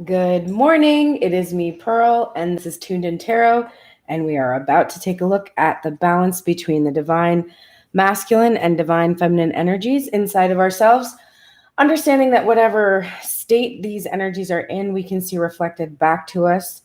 Good morning. It is me, Pearl, and this is Tuned In Tarot, and we are about to take a look at the balance between the divine masculine and divine feminine energies inside of ourselves, understanding that whatever state these energies are in, we can see reflected back to us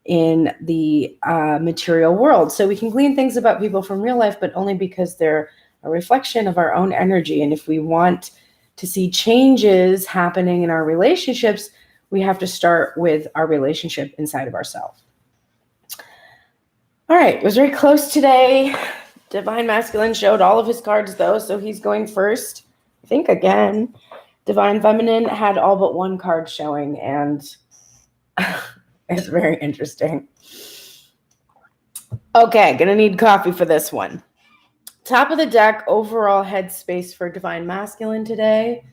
in the material world. So we can glean things about people from real life, but only because they're a reflection of our own energy. And if we want to see changes happening in our relationships, we have to start with our relationship inside of ourselves. All right, it was very close today. Divine Masculine showed all of his cards, though, so he's going first. I think again. Divine Feminine had all but one card showing, and it's very interesting. Okay, gonna need coffee for this one. Top of the deck, overall headspace for Divine Masculine today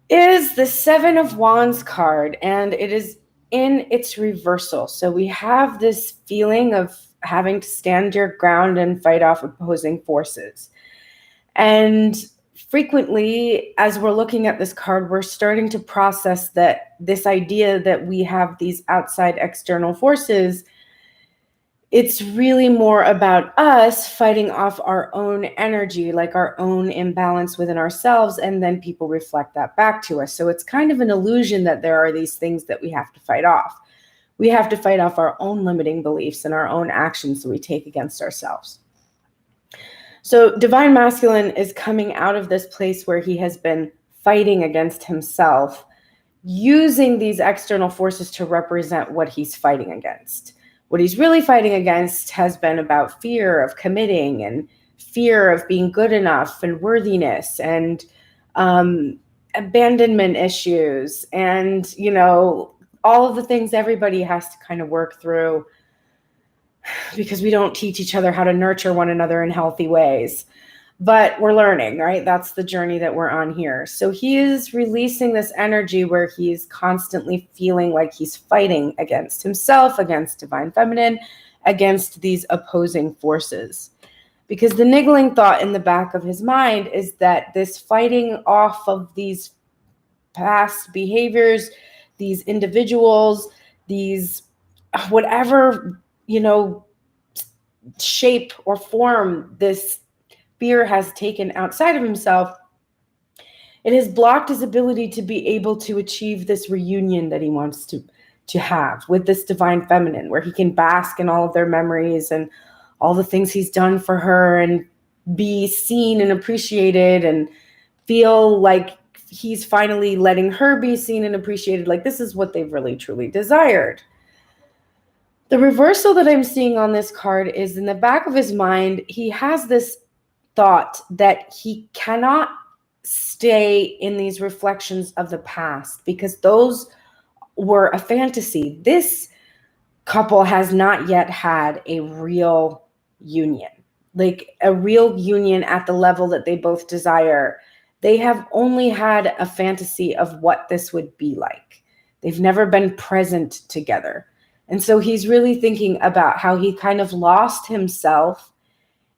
is the Seven of Wands card, and it is in its reversal. So we have this feeling of having to stand your ground and fight off opposing forces. And frequently, as we're looking at this card, we're starting to process that this idea that we have these outside external forces. It's really more about us fighting off our own energy, like our own imbalance within ourselves, and then people reflect that back to us. So it's kind of an illusion that there are these things that we have to fight off. We have to fight off our own limiting beliefs and our own actions that we take against ourselves. So Divine Masculine is coming out of this place where he has been fighting against himself, using these external forces to represent what he's fighting against. What he's really fighting against has been about fear of committing and fear of being good enough and worthiness and abandonment issues and, all of the things everybody has to kind of work through because we don't teach each other how to nurture one another in healthy ways. But we're learning, right? That's the journey that we're on here. So he is releasing this energy where he's constantly feeling like he's fighting against himself, against Divine Feminine, against these opposing forces. Because the niggling thought in the back of his mind is that this fighting off of these past behaviors, these individuals, these whatever, shape or form this fear has taken outside of himself, it has blocked his ability to be able to achieve this reunion that he wants to have with this Divine Feminine, where he can bask in all of their memories and all the things he's done for her and be seen and appreciated and feel like he's finally letting her be seen and appreciated. Like this is what they've really truly desired. The reversal that I'm seeing on this card is in the back of his mind, he has this thought that he cannot stay in these reflections of the past because those were a fantasy. This couple has not yet had a real union, like a real union at the level that they both desire. They have only had a fantasy of what this would be like. They've never been present together. And so he's really thinking about how he kind of lost himself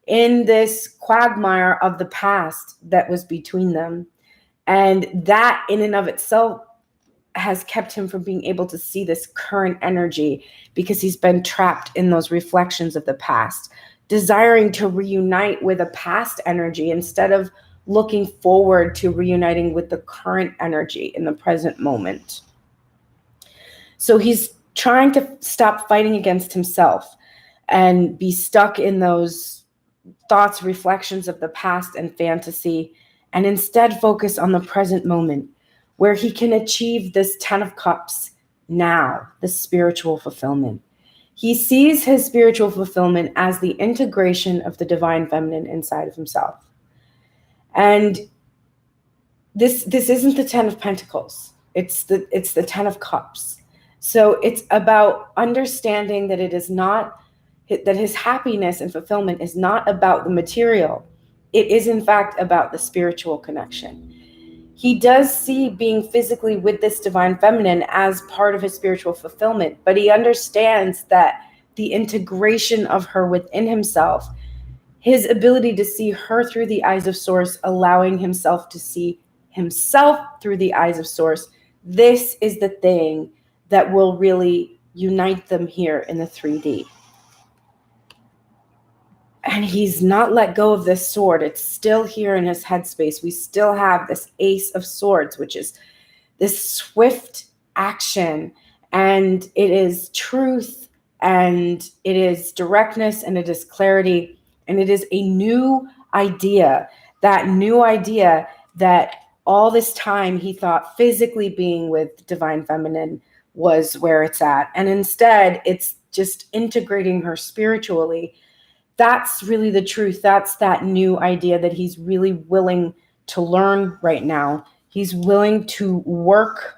in this quagmire of the past that was between them. And that in and of itself has kept him from being able to see this current energy because he's been trapped in those reflections of the past, desiring to reunite with a past energy instead of looking forward to reuniting with the current energy in the present moment. So he's trying to stop fighting against himself and be stuck in those thoughts, reflections of the past and fantasy, and instead focus on the present moment where he can achieve this 10 of Cups now, the spiritual fulfillment. He sees his spiritual fulfillment as the integration of the Divine Feminine inside of himself. And this isn't the 10 of Pentacles. It's the 10 of Cups. So it's about understanding that it is not that his happiness and fulfillment is not about the material. It is, in fact, about the spiritual connection. He does see being physically with this Divine Feminine as part of his spiritual fulfillment, but he understands that the integration of her within himself, his ability to see her through the eyes of Source, allowing himself to see himself through the eyes of Source, This is the thing that will really unite them here in the 3D. And he's not let go of this sword. It's still here in his headspace. We still have this Ace of Swords, which is this swift action, and it is truth, and it is directness, and it is clarity, and it is a new idea. That new idea that all this time he thought physically being with Divine Feminine was where it's at. And instead, it's just integrating her spiritually. That's really the truth. That's that new idea that he's really willing to learn right now. He's willing to work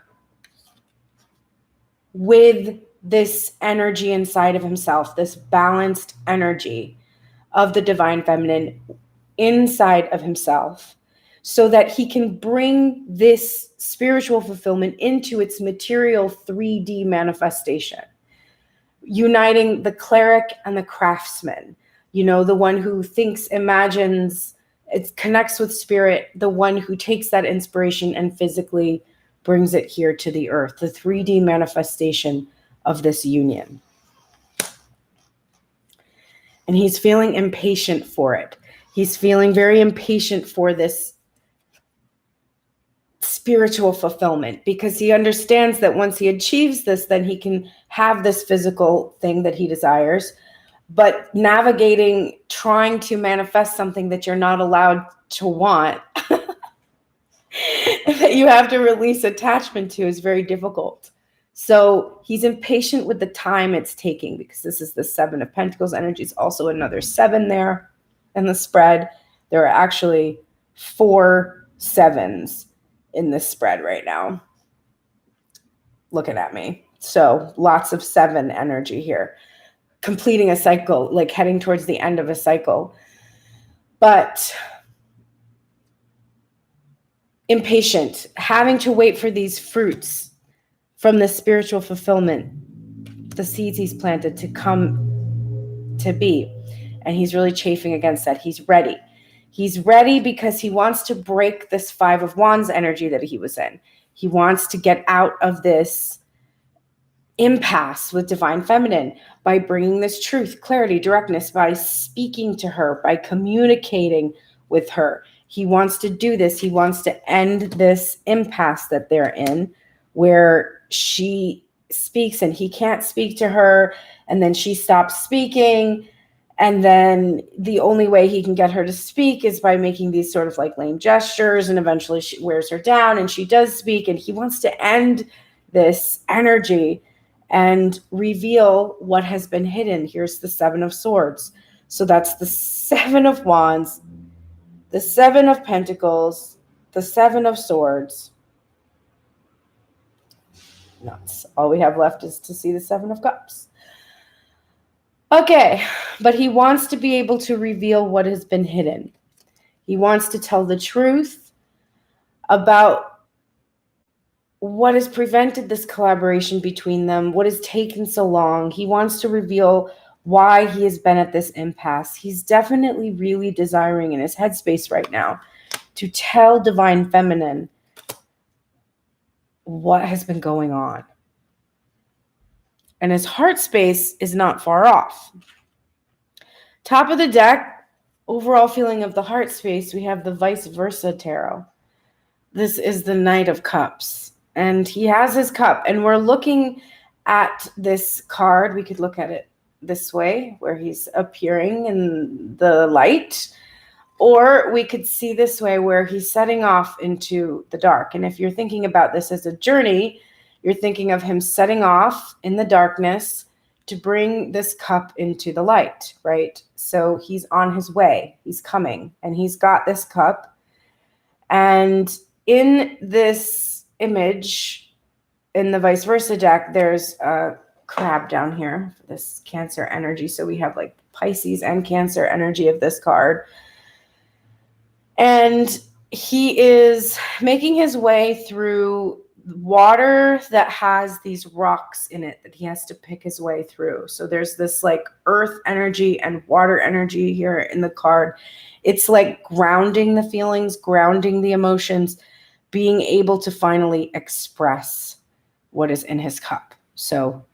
with this energy inside of himself, this balanced energy of the Divine Feminine inside of himself, so that he can bring this spiritual fulfillment into its material 3D manifestation, uniting the cleric and the craftsman. You know, the one who thinks, imagines, it connects with spirit, the one who takes that inspiration and physically brings it here to the earth, the 3D manifestation of this union. And he's feeling impatient for it. He's feeling very impatient for this spiritual fulfillment, because he understands that once he achieves this, then he can have this physical thing that he desires. But navigating, trying to manifest something that you're not allowed to want, that you have to release attachment to, is very difficult. So he's impatient with the time it's taking, because this is the 7 of Pentacles energy. It's also another 7 there in the spread. There are actually 4 7s in this spread right now. Looking at me. So lots of 7 energy here. Completing a cycle, like heading towards the end of a cycle. But impatient, having to wait for these fruits from the spiritual fulfillment, the seeds he's planted to come to be. And he's really chafing against that. He's ready. He's ready because he wants to break this 5 of Wands energy that he was in. He wants to get out of this impasse with Divine Feminine by bringing this truth, clarity, directness, by speaking to her, by communicating with her. He wants to do this. He wants to end this impasse that they're in, where she speaks and he can't speak to her, and then she stops speaking, and then the only way he can get her to speak is by making these sort of like lame gestures, and eventually she wears her down and she does speak, and he wants to end this energy and reveal what has been hidden. Here's the 7 of Swords. So that's the 7 of Wands, the 7 of Pentacles, the 7 of Swords. Nuts. All we have left is to see the 7 of Cups. Okay, but he wants to be able to reveal what has been hidden. He wants to tell the truth about what has prevented this collaboration between them, what has taken so long. He wants to reveal why he has been at this impasse. He's definitely really desiring in his headspace right now to tell Divine Feminine what has been going on. And his heart space is not far off. Top of the deck, overall feeling of the heart space, we have the vice versa tarot. This is the Knight of Cups. And he has his cup. And we're looking at this card. We could look at it this way, where he's appearing in the light. Or we could see this way, where he's setting off into the dark. And if you're thinking about this as a journey, you're thinking of him setting off in the darkness to bring this cup into the light, right? So he's on his way. He's coming. And he's got this cup. And in this image, in the vice versa deck, there's a crab down here for this Cancer energy. So we have like Pisces and Cancer energy of this card. And he is making his way through water that has these rocks in it that he has to pick his way through. So there's this like earth energy and water energy here in the card. It's like grounding the feelings, grounding the emotions, being able to finally express what is in his cup. So,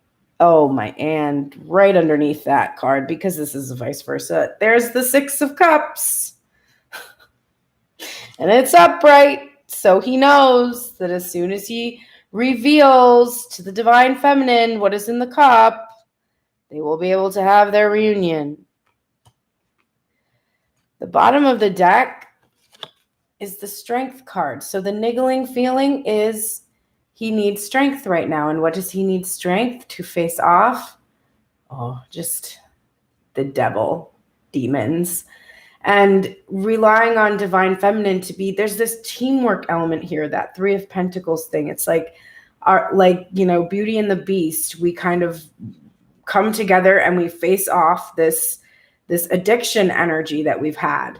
and right underneath that card, because this is vice versa, there's the Six of Cups. And it's upright. So he knows that as soon as he reveals to the divine feminine what is in the cup, they will be able to have their reunion. The bottom of the deck is the Strength card. So the niggling feeling is he needs strength right now. And what does he need strength to face off? Just the devil, demons. And relying on divine feminine to be, there's this teamwork element here, that Three of Pentacles thing. It's like, Beauty and the Beast. We kind of come together and we face off this addiction energy that we've had.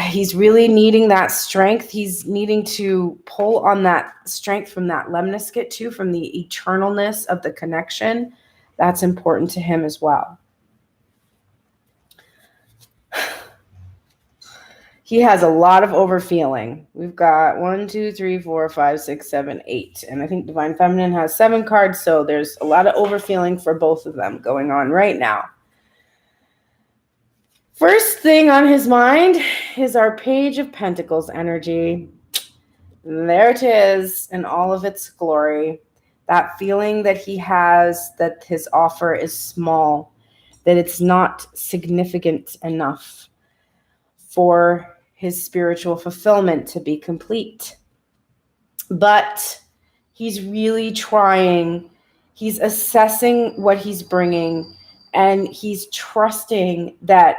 He's really needing that strength. He's needing to pull on that strength from that lemniscate too, from the eternalness of the connection. That's important to him as well. He has a lot of overfeeling. We've got 1, 2, 3, 4, 5, 6, 7, 8. And I think Divine Feminine has 7 cards. So there's a lot of overfeeling for both of them going on right now. First thing on his mind is our Page of Pentacles energy. There it is in all of its glory. That feeling that he has that his offer is small, that it's not significant enough for his spiritual fulfillment to be complete. But he's really trying. He's assessing what he's bringing, and he's trusting that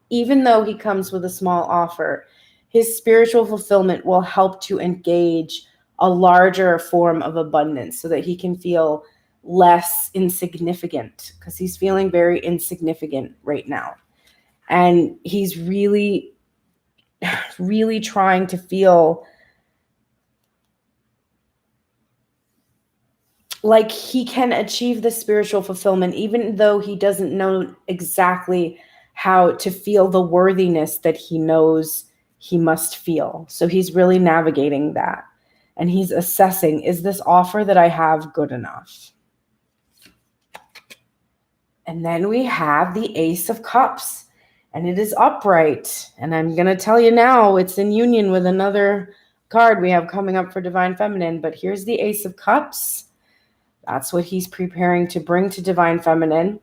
even though he comes with a small offer, his spiritual fulfillment will help to engage a larger form of abundance so that he can feel less insignificant, because he's feeling very insignificant right now. And he's really trying to feel like he can achieve the spiritual fulfillment, even though he doesn't know exactly how to feel the worthiness that he knows he must feel. So he's really navigating that. And he's assessing, is this offer that I have good enough? And then we have the Ace of Cups. And it is upright. And I'm going to tell you now, it's in union with another card we have coming up for Divine Feminine. But here's the Ace of Cups. That's what he's preparing to bring to Divine Feminine.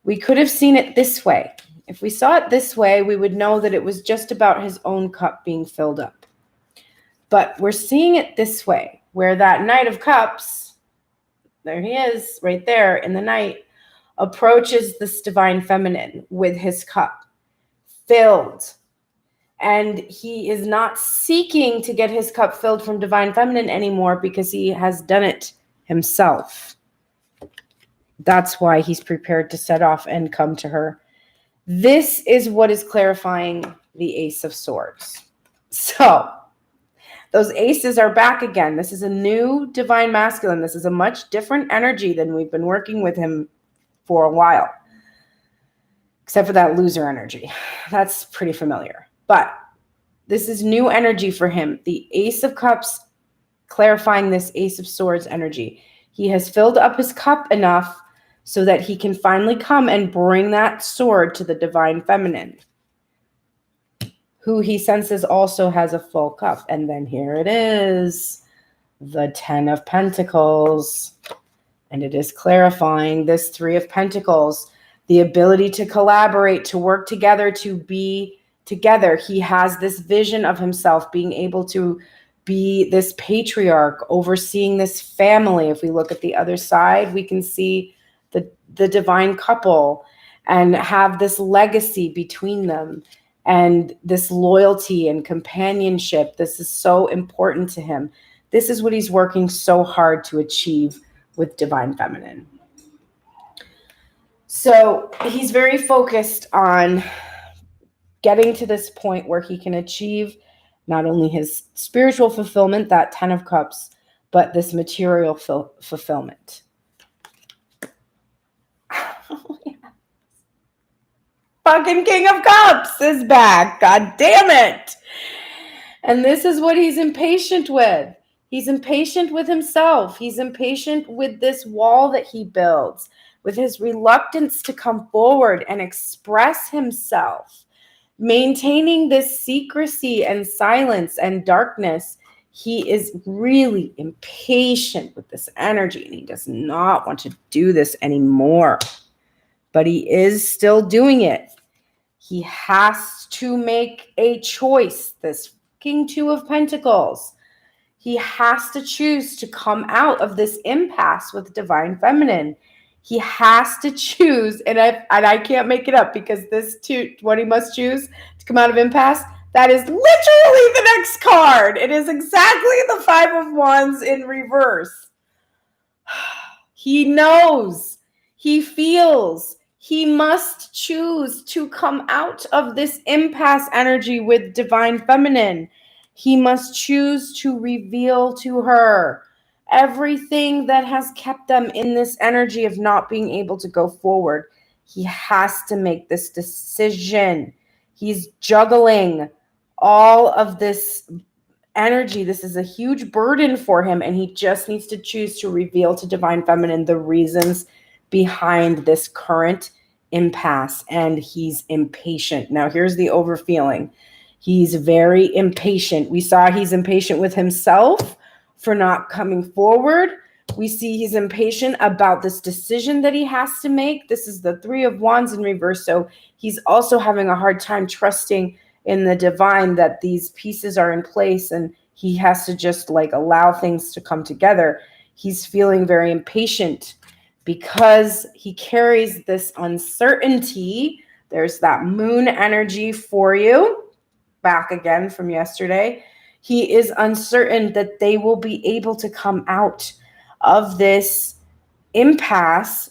We could have seen it this way. If we saw it this way, we would know that it was just about his own cup being filled up. But we're seeing it this way, where that Knight of Cups, there he is, right there in the Knight, approaches this Divine Feminine with his cup filled. And he is not seeking to get his cup filled from Divine Feminine anymore, because he has done it himself. That's why he's prepared to set off and come to her. This is what is clarifying the Ace of Swords. So those aces are back again. This is a new Divine Masculine. This is a much different energy than we've been working with him for a while, except for that loser energy. That's pretty familiar. But this is new energy for him. The Ace of Cups clarifying this Ace of Swords energy. He has filled up his cup enough so that he can finally come and bring that sword to the Divine Feminine, who he senses also has a full cup. And then here it is, the 10 of Pentacles. And it is clarifying this 3 of Pentacles, the ability to collaborate, to work together, to be together. He has this vision of himself being able to be this patriarch, overseeing this family. If we look at the other side, we can see the divine couple and have this legacy between them and this loyalty and companionship. This is so important to him. This is what he's working so hard to achieve with Divine Feminine. So he's very focused on getting to this point where he can achieve not only his spiritual fulfillment, that 10 of Cups, but this material fulfillment. Oh, yeah. Fucking King of Cups is back. God damn it. And this is what he's impatient with. He's impatient with himself. He's impatient with this wall that he builds, with his reluctance to come forward and express himself. Maintaining this secrecy and silence and darkness, he is really impatient with this energy, and he does not want to do this anymore. But he is still doing it. He has to make a choice. This King Two of Pentacles. He has to choose to come out of this impasse with Divine Feminine. He has to choose, and I can't make it up, because this two, what he must choose to come out of impasse, that is literally the next card. It is exactly the Five of Wands in reverse. He knows, he feels, he must choose to come out of this impasse energy with Divine Feminine. He must choose to reveal to her everything that has kept them in this energy of not being able to go forward. He has to make this decision. He's juggling all of this energy. This is a huge burden for him, and he just needs to choose to reveal to Divine Feminine the reasons behind this current impasse, and he's impatient. Now, here's the overfeeling. He's very impatient. We saw he's impatient with himself for not coming forward. We see he's impatient about this decision that he has to make. This is the Three of Wands in reverse, so he's also having a hard time trusting in the divine that these pieces are in place, and he has to just like allow things to come together. He's feeling very impatient because he carries this uncertainty. There's that moon energy for you, back again from yesterday. He is uncertain that they will be able to come out of this impasse.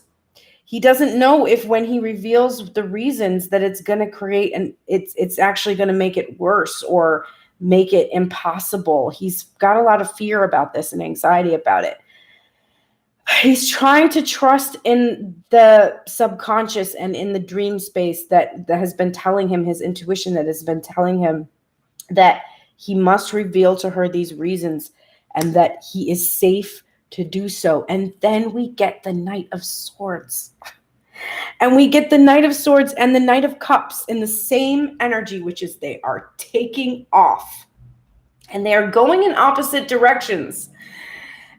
He doesn't know if when he reveals the reasons that it's going to create, and it's actually going to make it worse or make it impossible. He's got a lot of fear about this and anxiety about it. He's trying to trust in the subconscious and in the dream space that has been telling him, his intuition that has been telling him that he must reveal to her these reasons and that he is safe to do so. And then we get the Knight of Swords. And we get the Knight of Swords and the Knight of Cups in the same energy, which is they are taking off. And they are going in opposite directions.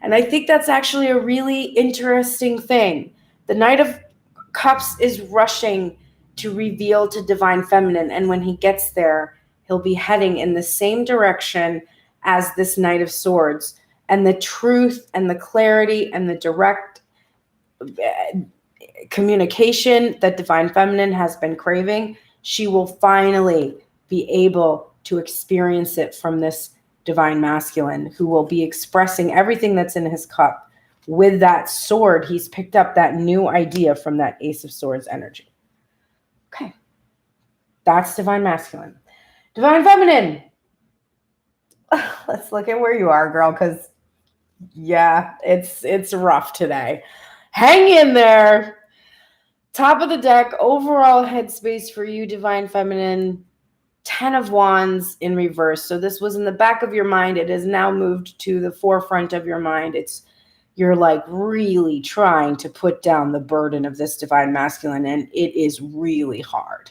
And I think that's actually a really interesting thing. The Knight of Cups is rushing to reveal to Divine Feminine. And when he gets there, he'll be heading in the same direction as this Knight of Swords. And the truth and the clarity and the direct communication that Divine Feminine has been craving, she will finally be able to experience it from this Divine Masculine, who will be expressing everything that's in his cup with that sword. He's picked up that new idea from that Ace of Swords energy. Okay. That's Divine Masculine. Divine Feminine. Let's look at where you are, girl, because yeah, it's rough today. Hang in there. Top of the deck, overall headspace for you, Divine Feminine. 10 of Wands in reverse. So this was in the back of your mind. It has now moved to the forefront of your mind. You're like really trying to put down the burden of this Divine Masculine, and it is really hard.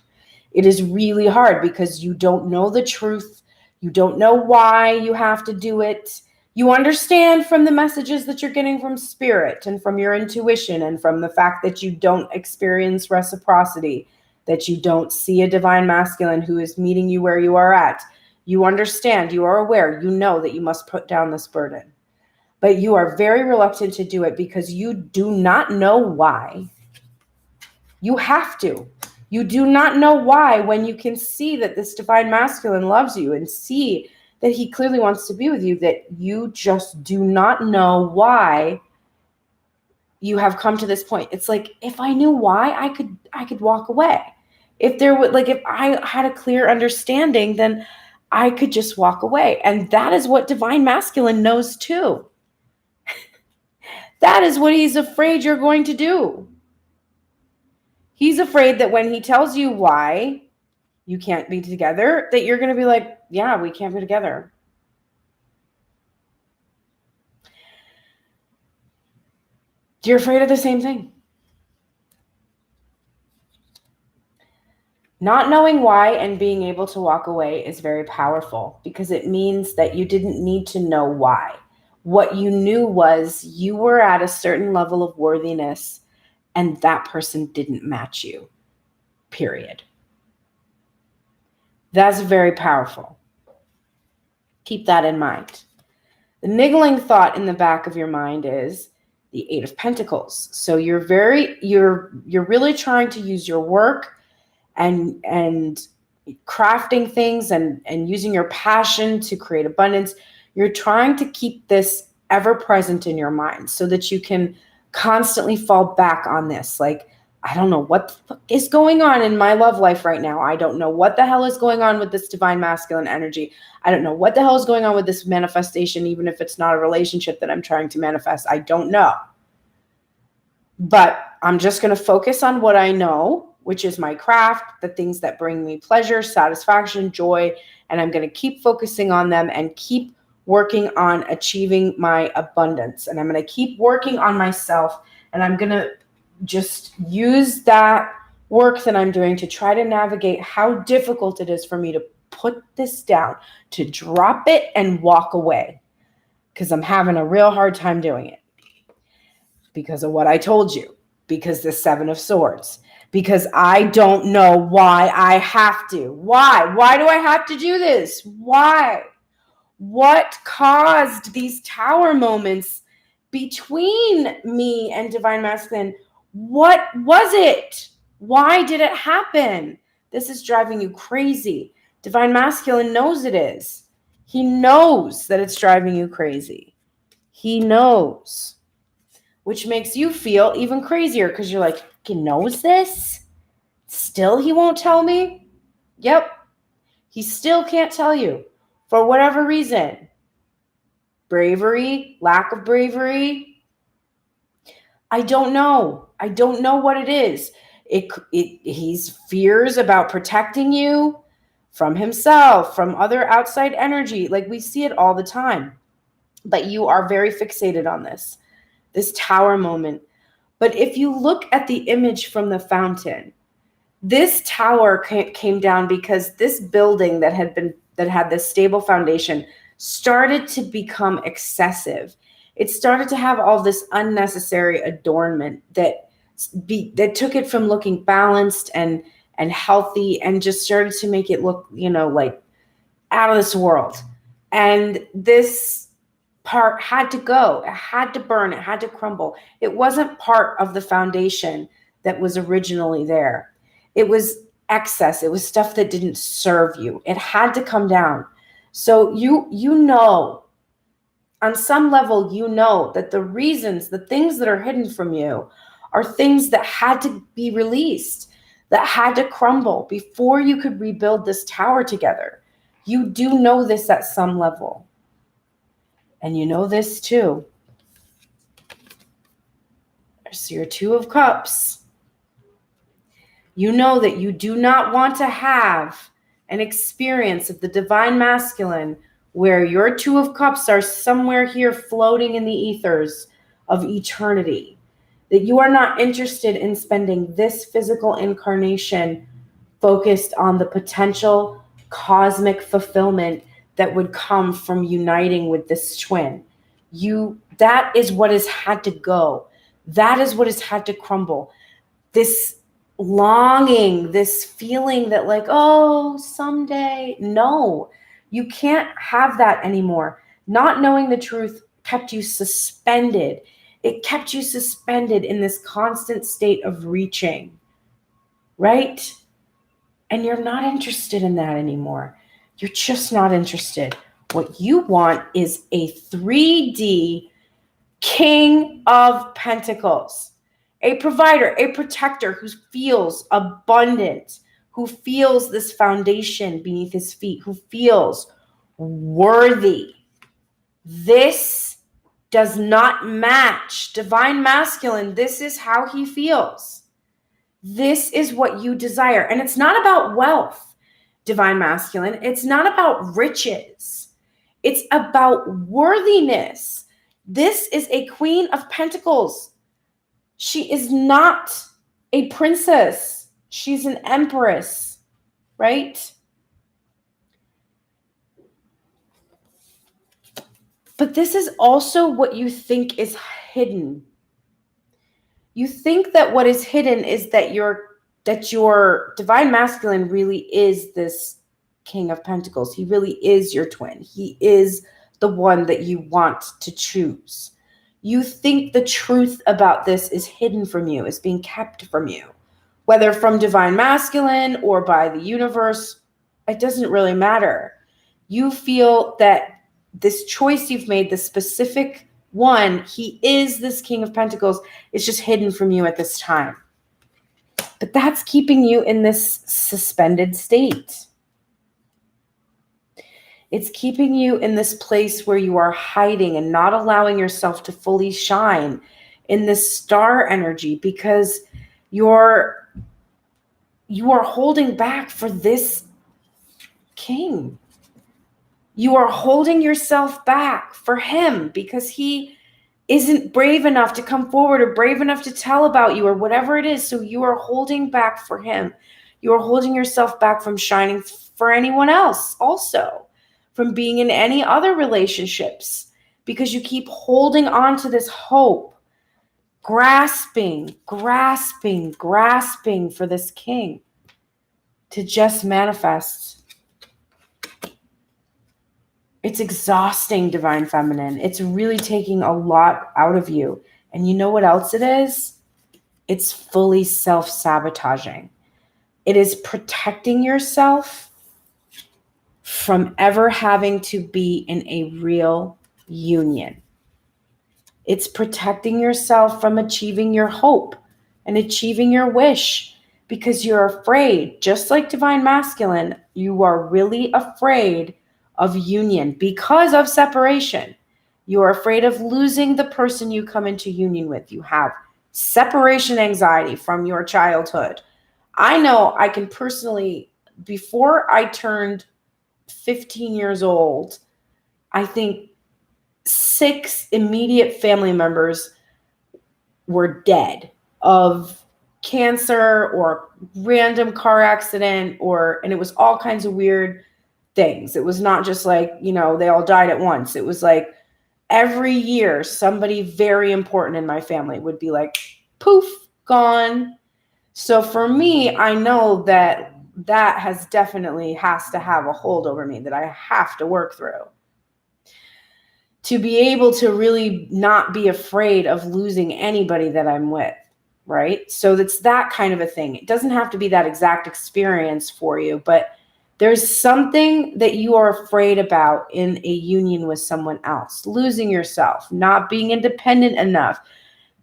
It is really hard because you don't know the truth. You don't know why you have to do it. You understand from the messages that you're getting from Spirit and from your intuition and from the fact that you don't experience reciprocity, that you don't see a Divine Masculine who is meeting you where you are at. You understand, you are aware, you know that you must put down this burden. But you are very reluctant to do it because you do not know why. You have to. You do not know why, when you can see that this Divine Masculine loves you and see that he clearly wants to be with you, that you just do not know why you have come to this point. It's like, if I knew why, I could walk away. If I had a clear understanding, then I could just walk away. And that is what Divine Masculine knows too. That is what he's afraid you're going to do. He's afraid that when he tells you why you can't be together, that you're going to be like, yeah, we can't be together. You're afraid of the same thing. Not knowing why and being able to walk away is very powerful because it means that you didn't need to know why. What you knew was you were at a certain level of worthiness and that person didn't match you, period. That's very powerful. Keep that in mind. The niggling thought in the back of your mind is the Eight of Pentacles. So you're really trying to use your work and crafting things and using your passion to create abundance. You're trying to keep this ever present in your mind so that you can constantly fall back on this. Like, I don't know what the fuck is going on in my love life right now. I don't know what the hell is going on with this divine masculine energy. I don't know what the hell is going on with this manifestation, even if it's not a relationship that I'm trying to manifest. I don't know. But I'm just going to focus on what I know, which is my craft, the things that bring me pleasure, satisfaction, joy, and I'm going to keep focusing on them and keep working on achieving my abundance. And I'm going to keep working on myself, and I'm going to just use that work that I'm doing to try to navigate how difficult it is for me to put this down, to drop it and walk away, because I'm having a real hard time doing it because of what I told you, because the Seven of Swords, because I don't know why I have to. Why do I have to do this? Why? What caused these tower moments between me and divine masculine? What was it? Why did it happen? This is driving you crazy. Divine masculine knows it is. He knows that it's driving you crazy. He knows, which makes you feel even crazier because you're like, he knows this? Still he won't tell me? Yep. He still can't tell you for whatever reason. Bravery, lack of bravery. I don't know. I don't know what it is. He's fears about protecting you from himself, from other outside energy. Like, we see it all the time. But you are very fixated on this tower moment. But if you look at the image from the fountain, this tower came down because this building that had this stable foundation started to become excessive. It started to have all this unnecessary adornment that took it from looking balanced and healthy and just started to make it look, like out of this world. And this part had to go. It had to burn. It had to crumble. It wasn't part of the foundation that was originally there. It was excess. It was stuff that didn't serve you. It had to come down. So you know, on some level, you know that the things that are hidden from you are things that had to be released, that had to crumble before you could rebuild this tower together. You do know this at some level. And you know this too. There's your Two of Cups. You know that you do not want to have an experience of the divine masculine where your Two of Cups are somewhere here floating in the ethers of eternity. That you are not interested in spending this physical incarnation focused on the potential cosmic fulfillment that would come from uniting with this twin. That is what has had to go. That is what has had to crumble. This longing, this feeling that like, oh, someday. No, you can't have that anymore. Not knowing the truth kept you suspended. It kept you suspended in this constant state of reaching, right? And you're not interested in that anymore. You're just not interested. What you want is a 3D King of Pentacles, a provider, a protector who feels abundant, who feels this foundation beneath his feet, who feels worthy. This does not match divine masculine. This is how he feels. This is what you desire. And it's not about wealth. Divine masculine. It's not about riches. It's about worthiness. This is a Queen of Pentacles. She is not a princess. She's an empress, right? But this is also what you think is hidden. You think that what is hidden is that your divine masculine really is this King of Pentacles. He really is your twin. He is the one that you want to choose. You think the truth about this is hidden from you, is being kept from you, whether from divine masculine or by the universe. It doesn't really matter. You feel that this choice you've made, the specific one, he is this King of Pentacles, is just hidden from you at this time. But that's keeping you in this suspended state. It's keeping you in this place where you are hiding and not allowing yourself to fully shine in this star energy, because you are holding back for this king. You are holding yourself back for him because he isn't brave enough to come forward or brave enough to tell about you or whatever it is. So you are holding back for him. You are holding yourself back from shining for anyone else also, from being in any other relationships, because you keep holding on to this hope, grasping for this king to just manifest. It's exhausting, divine feminine. It's really taking a lot out of you. And you know what else it is? It's fully self-sabotaging. It is protecting yourself from ever having to be in a real union. It's protecting yourself from achieving your hope and achieving your wish, because you're afraid, just like divine masculine, you are really afraid of union because of separation. You are afraid of losing the person you come into union with. You have separation anxiety from your childhood. I know I can personally, before I turned 15 years old, I think 6 immediate family members were dead of cancer or random car accident, and it was all kinds of weird things. It was not just like, they all died at once. It was like every year somebody very important in my family would be like, poof, gone. So for me, I know that has to have a hold over me that I have to work through to be able to really not be afraid of losing anybody that I'm with, right? So that's that kind of a thing. It doesn't have to be that exact experience for you, but there's something that you are afraid about in a union with someone else. Losing yourself, not being independent enough,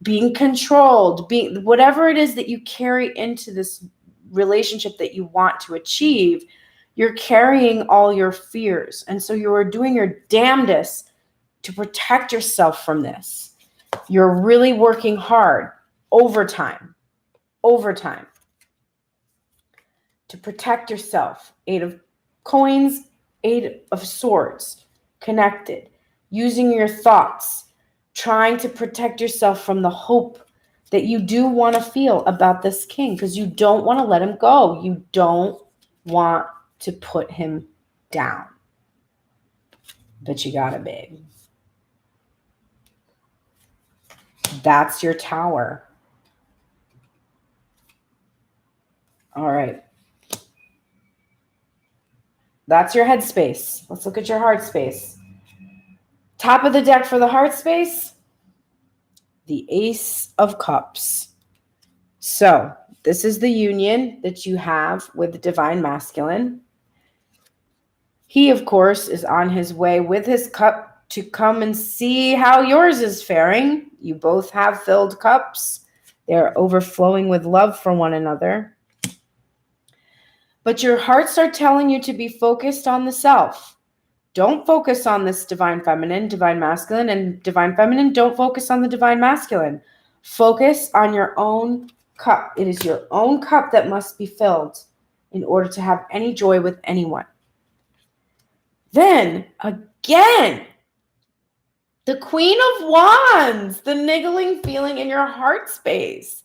being controlled, being whatever it is that you carry into this relationship that you want to achieve. You're carrying all your fears. And so you are doing your damnedest to protect yourself from this. You're really working hard, overtime, to protect yourself. 8 of coins, 8 of swords, connected, using your thoughts, trying to protect yourself from the hope that you do want to feel about this king, because you don't want to let him go. You don't want to put him down. But you gotta, babe. That's your tower. All right. That's your head space. Let's look at your heart space. Top of the deck for the heart space, the Ace of Cups. So this is the union that you have with the divine masculine. He, of course, is on his way with his cup to come and see how yours is faring. You both have filled cups. They're overflowing with love for one another. But your hearts are telling you to be focused on the self. Don't focus on this divine feminine, divine masculine, and divine feminine. Don't focus on the divine masculine. Focus on your own cup. It is your own cup that must be filled in order to have any joy with anyone. Then, again, The Queen of Wands, the niggling feeling in your heart space.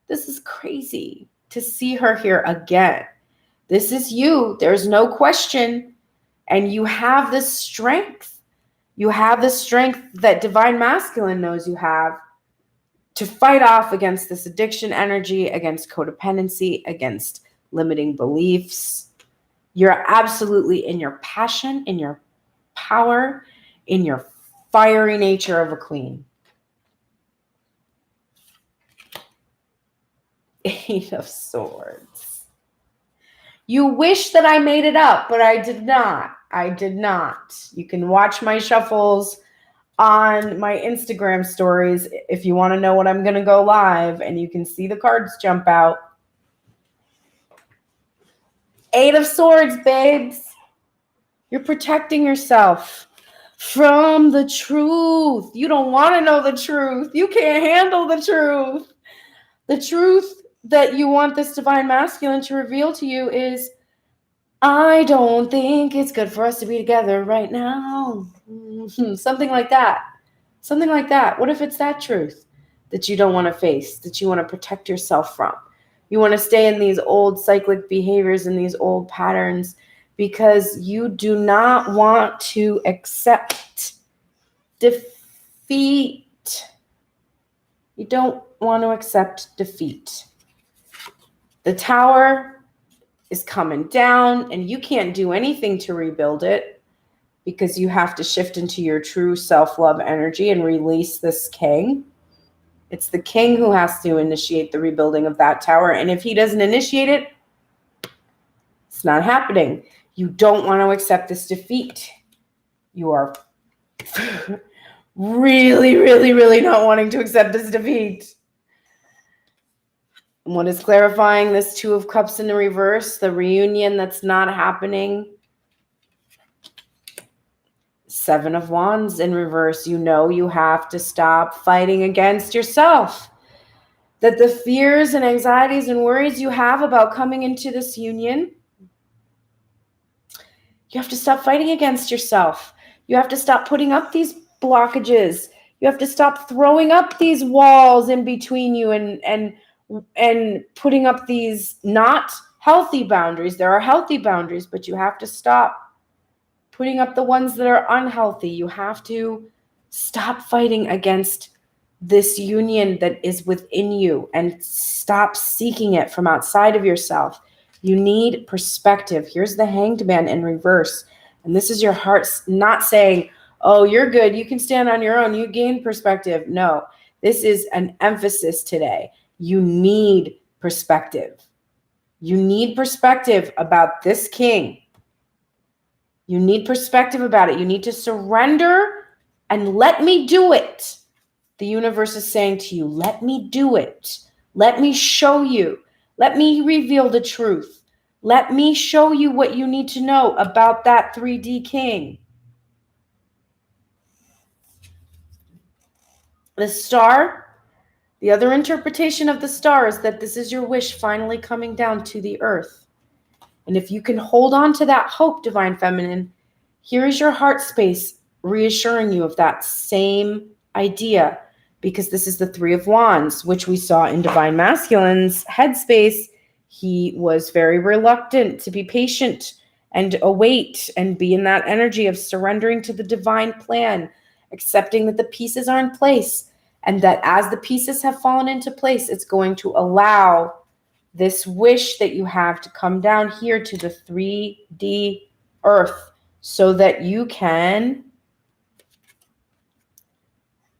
This is crazy to see her here again. This is you. There's no question. And you have the strength. You have the strength that Divine Masculine knows you have to fight off against this addiction energy, against codependency, against limiting beliefs. You're absolutely in your passion, in your power, in your fiery nature of a queen. Eight of Swords. You wish that I made it up, but I did not. I did not. You can watch my shuffles on my Instagram stories if you want to know when I'm going to go live, and you can see the cards jump out. Eight of Swords, babes. You're protecting yourself from the truth. You don't want to know the truth. You can't handle the truth. The truth that you want this Divine Masculine to reveal to you is, I don't think it's good for us to be together right now. Something like that. Something like that. What if it's that truth that you don't want to face, that you want to protect yourself from? You want to stay in these old cyclic behaviors and these old patterns because you do not want to accept defeat. You don't want to accept defeat. The Tower is coming down, and you can't do anything to rebuild it because you have to shift into your true self-love energy and release this king. It's the king who has to initiate the rebuilding of that tower, and if he doesn't initiate it, it's not happening. You don't want to accept this defeat. You are really, really, really not wanting to accept this defeat. What is clarifying this Two of Cups in the reverse, the reunion that's not happening? Seven of Wands in reverse. You know you have to stop fighting against yourself. That the fears and anxieties and worries you have about coming into this union, you have to stop fighting against yourself. You have to stop putting up these blockages. You have to stop throwing up these walls in between you and putting up these not healthy boundaries. There are healthy boundaries, but you have to stop putting up the ones that are unhealthy. You have to stop fighting against this union that is within you and stop seeking it from outside of yourself. You need perspective. Here's the Hanged Man in reverse. And this is your heart not saying, oh, you're good, you can stand on your own, you gain perspective. No, this is an emphasis today. You need perspective. You need perspective about this king. You need perspective about it. You need to surrender and let me do it. The universe is saying to you, let me do it. Let me show you. Let me reveal the truth. Let me show you what you need to know about that 3D king. The Star, the other interpretation of the Star is that this is your wish finally coming down to the earth. And if you can hold on to that hope, Divine Feminine, here is your heart space reassuring you of that same idea, because this is the Three of Wands, which we saw in Divine Masculine's headspace. He was very reluctant to be patient and await and be in that energy of surrendering to the divine plan, accepting that the pieces are in place, and that as the pieces have fallen into place, it's going to allow this wish that you have to come down here to the 3D earth so that you can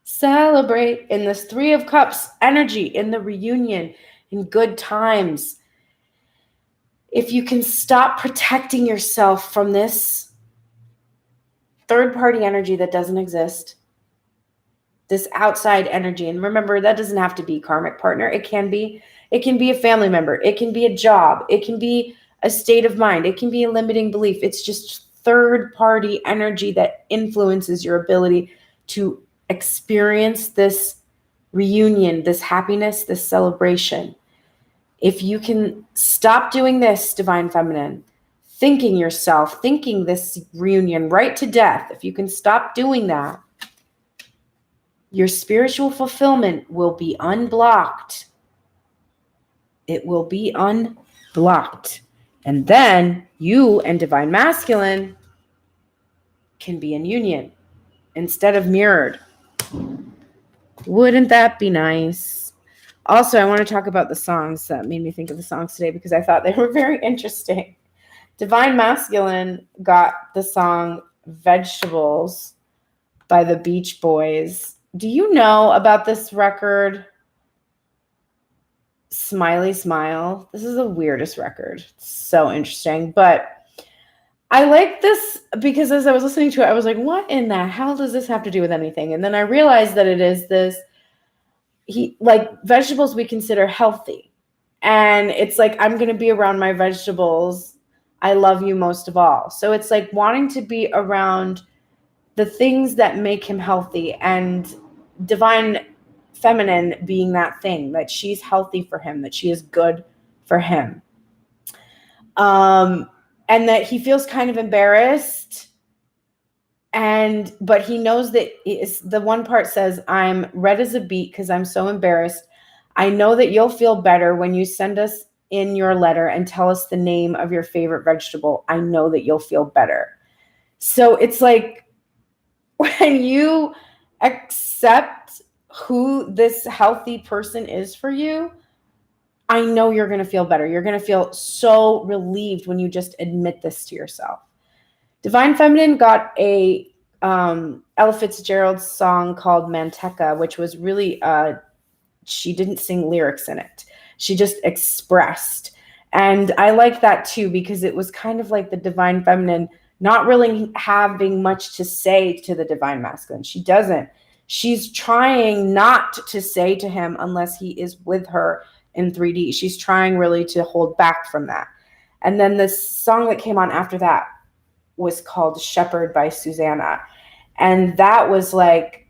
celebrate in this Three of Cups energy, in the reunion, in good times. If you can stop protecting yourself from this third-party energy that doesn't exist, this outside energy, and remember, that doesn't have to be karmic partner. It can be a family member. It can be a job. It can be a state of mind. It can be a limiting belief. It's just third-party energy that influences your ability to experience this reunion, this happiness, this celebration. If you can stop doing this, Divine Feminine, thinking this reunion right to death, if you can stop doing that, Your spiritual fulfillment will be unblocked. It will be unblocked. And then you and divine masculine can be in union instead of mirrored. Wouldn't that be nice? Also, I want to talk about the songs that made me think of the songs today because I thought they were very interesting. Divine Masculine got the song Vegetables by the Beach Boys. Do you know about this record? Smiley Smile. This is the weirdest record. It's so interesting. But I like this because as I was listening to it, I was like, what in the hell does this have to do with anything? And then I realized that it is this, like vegetables we consider healthy. And it's like, I'm going to be around my vegetables. I love you most of all. So it's like wanting to be around the things that make him healthy, and divine feminine being that thing, that she's healthy for him, that she is good for him. And that he feels kind of embarrassed. But he knows that the one part says, I'm red as a beet because I'm so embarrassed. I know that you'll feel better when you send us in your letter and tell us the name of your favorite vegetable. I know that you'll feel better. So it's like when you accept who this healthy person is for you, I know you're going to feel better. You're going to feel so relieved when you just admit this to yourself. Divine Feminine got a Ella Fitzgerald's song called Manteca, which was really, she didn't sing lyrics in it. She just expressed. And I like that too, because it was kind of like the Divine Feminine not really having much to say to the Divine Masculine. She doesn't. She's trying not to say to him unless he is with her in 3D. She's trying really to hold back from that. And then the song that came on after that was called Shepherd by Susanna. And that was like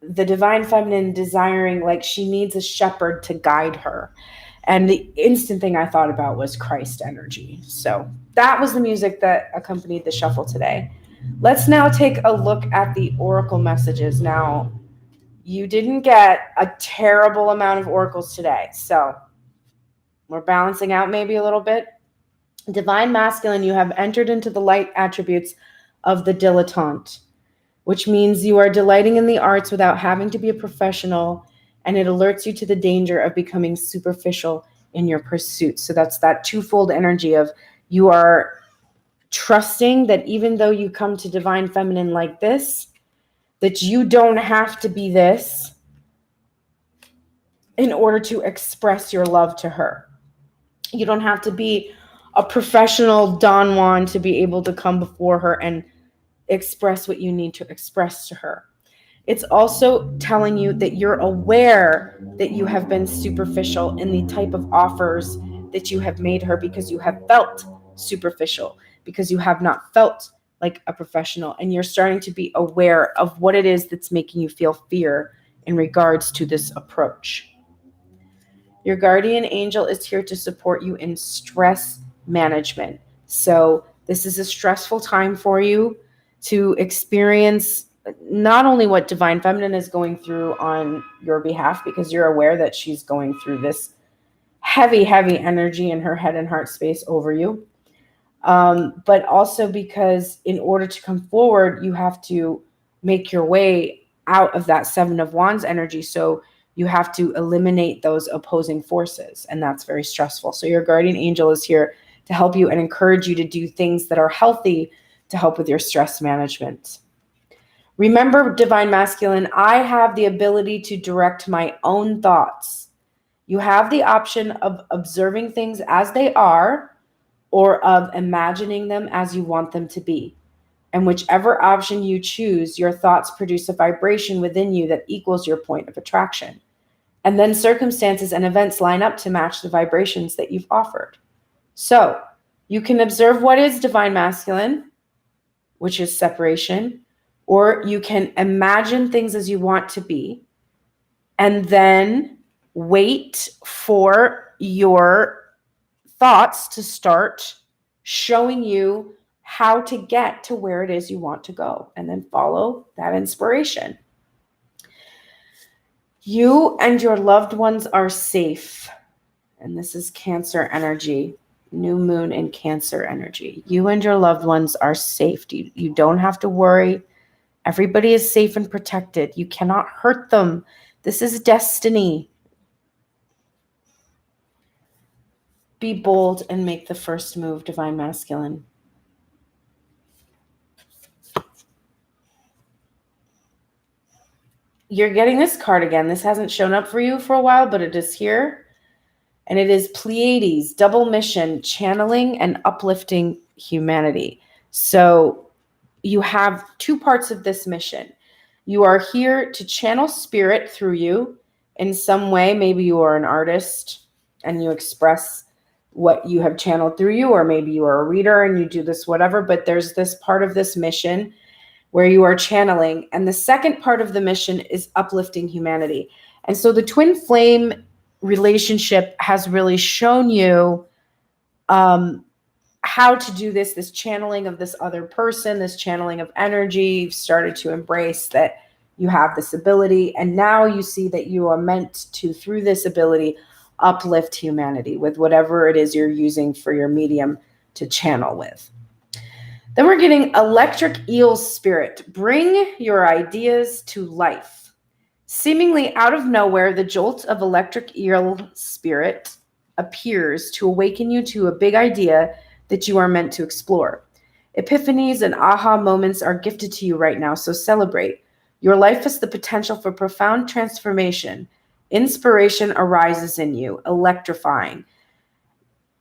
the Divine Feminine desiring, like she needs a shepherd to guide her. And the instant thing I thought about was Christ energy. So that was the music that accompanied the shuffle today. Let's now take a look at the oracle messages. Now, you didn't get a terrible amount of oracles today, so we're balancing out maybe a little bit. Divine Masculine, you have entered into the light attributes of the dilettante, which means you are delighting in the arts without having to be a professional, and it alerts you to the danger of becoming superficial in your pursuits. So that's that twofold energy of you are trusting that even though you come to Divine Feminine like this, that you don't have to be this in order to express your love to her. You don't have to be a professional Don Juan to be able to come before her and express what you need to express to her. It's also telling you that you're aware that you have been superficial in the type of offers that you have made her, because you have felt superficial, because you have not felt like a professional, and you're starting to be aware of what it is that's making you feel fear in regards to this approach. Your guardian angel is here to support you in stress management. So this is a stressful time for you to experience not only what Divine Feminine is going through on your behalf, because you're aware that she's going through this heavy, heavy energy in her head and heart space over you, but also because in order to come forward, you have to make your way out of that Seven of Wands energy. So you have to eliminate those opposing forces, and that's very stressful. So your guardian angel is here to help you and encourage you to do things that are healthy to help with your stress management. Remember, Divine Masculine, I have the ability to direct my own thoughts. You have the option of observing things as they are, or of imagining them as you want them to be. And whichever option you choose, your thoughts produce a vibration within you that equals your point of attraction. And then circumstances and events line up to match the vibrations that you've offered. So you can observe what is Divine Masculine, which is separation, or you can imagine things as you want to be, and then wait for your thoughts to start showing you how to get to where it is you want to go, and then follow that inspiration. You and your loved ones are safe. And this is Cancer energy, new moon in Cancer energy. You and your loved ones are safe. You don't have to worry. Everybody is safe and protected. You cannot hurt them. This is destiny. Be bold and make the first move, Divine Masculine. You're getting this card again. This hasn't shown up for you for a while, but it is here. And it is Pleiades, double mission, channeling and uplifting humanity. So you have two parts of this mission. You are here to channel spirit through you in some way. Maybe you are an artist and you express what you have channeled through you, or maybe you are a reader and you do this, whatever, but there's this part of this mission where you are channeling. And the second part of the mission is uplifting humanity. And so the twin flame relationship has really shown you how to do this channeling of this other person, this channeling of energy. You've started to embrace that you have this ability. And now you see that you are meant to, through this ability, uplift humanity with whatever it is you're using for your medium to channel with. Then we're getting electric eel spirit. Bring your ideas to life. Seemingly out of nowhere, the jolt of electric eel spirit appears to awaken you to a big idea that you are meant to explore. Epiphanies and aha moments are gifted to you right now, so celebrate. Your life has the potential for profound transformation. Inspiration arises in you, electrifying,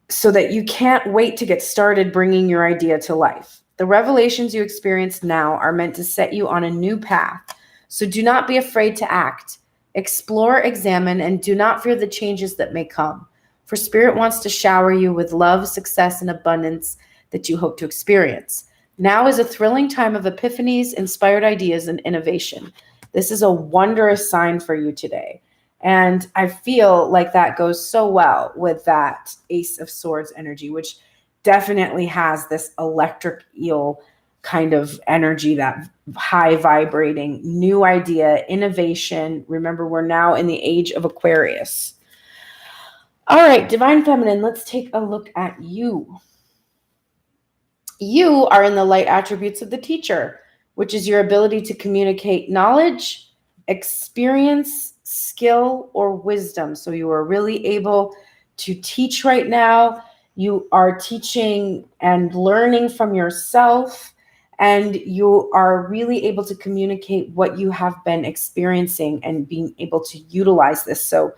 so that you can't wait to get started bringing your idea to life. The revelations you experience now are meant to set you on a new path, so do not be afraid to act. Explore, examine, and do not fear the changes that may come. For Spirit wants to shower you with love, success, and abundance that you hope to experience. Now is a thrilling time of epiphanies, inspired ideas, and innovation. This is a wondrous sign for you today. And I feel like that goes so well with that Ace of Swords energy, which definitely has this electric eel kind of energy, that high vibrating, new idea, innovation. Remember, we're now in the age of Aquarius. All right, Divine Feminine, let's take a look at you. You are in the light attributes of the teacher, which is your ability to communicate knowledge, experience, skill, or wisdom. So you are really able to teach right now. You are teaching and learning from yourself, and you are really able to communicate what you have been experiencing and being able to utilize this. So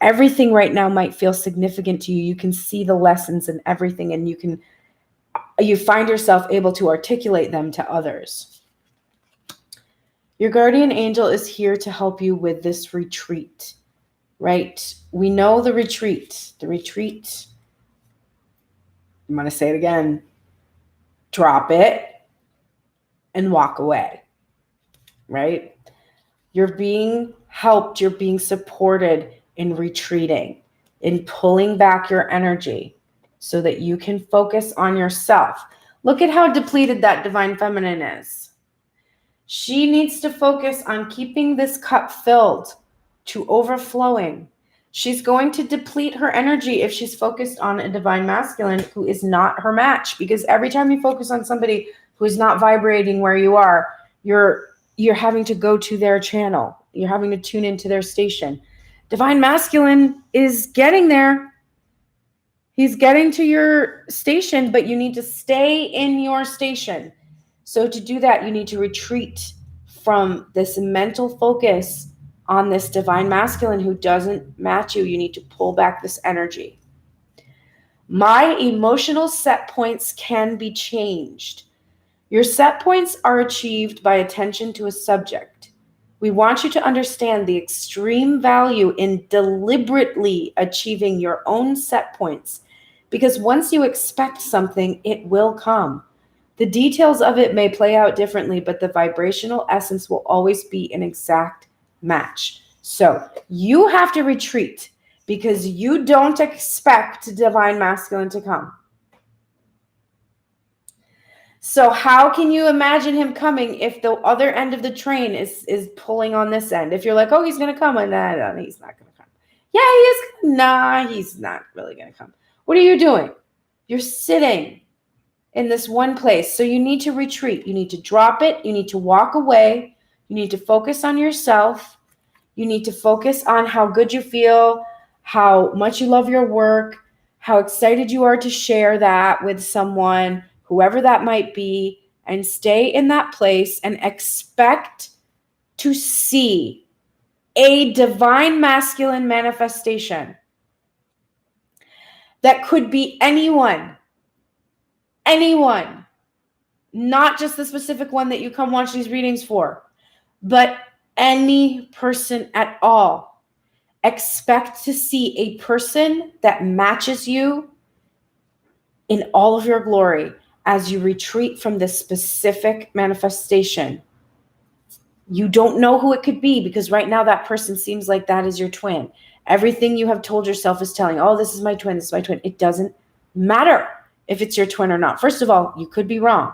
everything right now might feel significant to you. You can see the lessons and everything, and you find yourself able to articulate them to others. Your guardian angel is here to help you with this retreat, right? We know the retreat. The retreat, I'm going to say it again, drop it and walk away, right? You're being helped, you're being supported in retreating, in pulling back your energy so that you can focus on yourself. Look at how depleted that Divine Feminine is. She needs to focus on keeping this cup filled to overflowing. She's going to deplete her energy if she's focused on a Divine Masculine who is not her match, because every time you focus on somebody who is not vibrating where you are, you're having to go to their channel. You're having to tune into their station. Divine Masculine is getting there. He's getting to your station, but you need to stay in your station. So to do that, you need to retreat from this mental focus on this Divine Masculine who doesn't match you. You need to pull back this energy. My emotional set points can be changed. Your set points are achieved by attention to a subject. We want you to understand the extreme value in deliberately achieving your own set points, because once you expect something, it will come. The details of it may play out differently, but the vibrational essence will always be an exact match. So you have to retreat because you don't expect Divine Masculine to come. So how can you imagine him coming if the other end of the train is pulling on this end? If you're like, oh, he's going to come, and no, he's not going to come. Yeah, he is. Nah, he's not really going to come. What are you doing? You're sitting in this one place. So you need to retreat. You need to drop it. You need to walk away. You need to focus on yourself. You need to focus on how good you feel, how much you love your work, how excited you are to share that with someone, whoever that might be, and stay in that place and expect to see a divine masculine manifestation that could be anyone, not just the specific one that you come watch these readings for, but any person at all. Expect to see a person that matches you in all of your glory as you retreat from this specific manifestation. You don't know who it could be because right now that person seems like that is your twin. Everything you have told yourself is telling, oh, this is my twin, this is my twin. It doesn't matter if it's your twin or not. First of all, you could be wrong.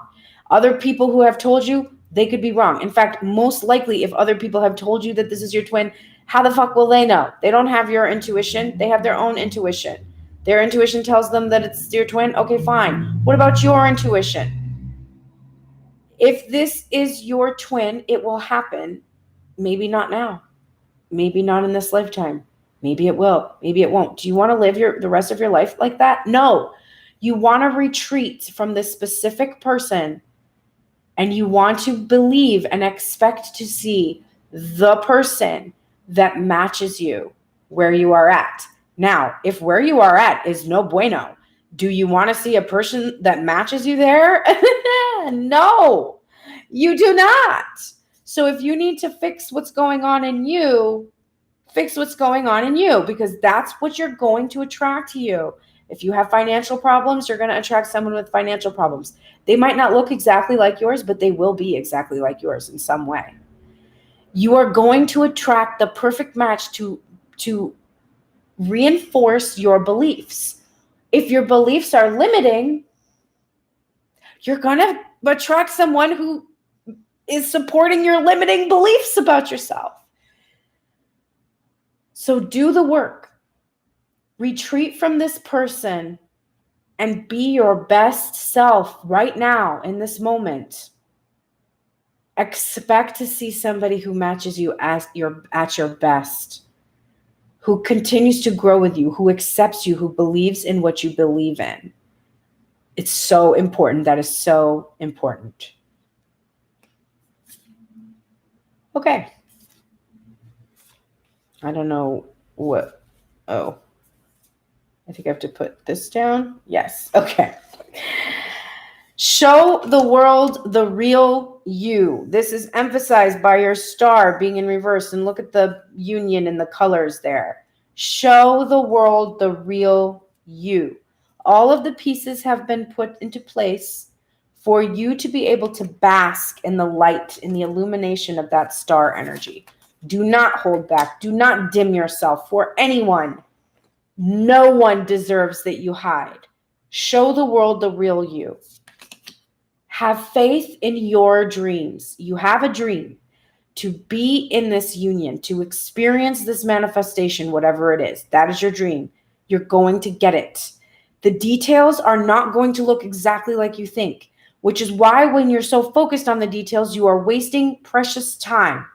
Other people who have told you, they could be wrong. In fact, most likely, if other people have told you that this is your twin, how the fuck will they know? They don't have your intuition. They have their own intuition. Their intuition tells them that it's your twin. Okay, fine. What about your intuition? If this is your twin, it will happen. Maybe not now. Maybe not in this lifetime. Maybe it will. Maybe it won't. Do you want to live the rest of your life like that? No. You want to retreat from this specific person, and you want to believe and expect to see the person that matches you where you are at. Now, if where you are at is no bueno, do you want to see a person that matches you there? No, you do not. So if you need to fix what's going on in you, fix what's going on in you, because that's what you're going to attract to you. If you have financial problems, you're going to attract someone with financial problems. They might not look exactly like yours, but they will be exactly like yours in some way. You are going to attract the perfect match to reinforce your beliefs. If your beliefs are limiting, you're going to attract someone who is supporting your limiting beliefs about yourself. So do the work. Retreat from this person and be your best self right now in this moment. Expect to see somebody who matches you at your best, who continues to grow with you, who accepts you, who believes in what you believe in. It's so important. That is so important. Okay. I don't know what. Oh, I think I have to put this down. Yes. Okay. Show the world the real you. This is emphasized by your star being in reverse. And look at the union in the colors there. Show the world the real you. All of the pieces have been put into place for you to be able to bask in the light, in the illumination of that star energy. Do not hold back. Do not dim yourself for anyone. No one deserves that you hide. Show the world the real you. Have faith in your dreams. You have a dream to be in this union, to experience this manifestation, whatever it is. That is your dream. You're going to get it. The details are not going to look exactly like you think, which is why when you're so focused on the details, you are wasting precious time.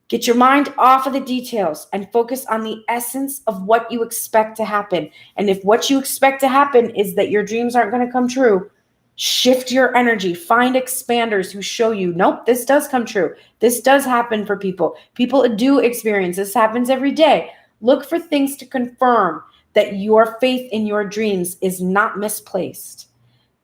Get your mind off of the details and focus on the essence of what you expect to happen. And if what you expect to happen is that your dreams aren't going to come true, shift your energy. Find expanders who show you, nope, this does come true. This does happen for people. People do experience. This happens every day. Look for things to confirm that your faith in your dreams is not misplaced.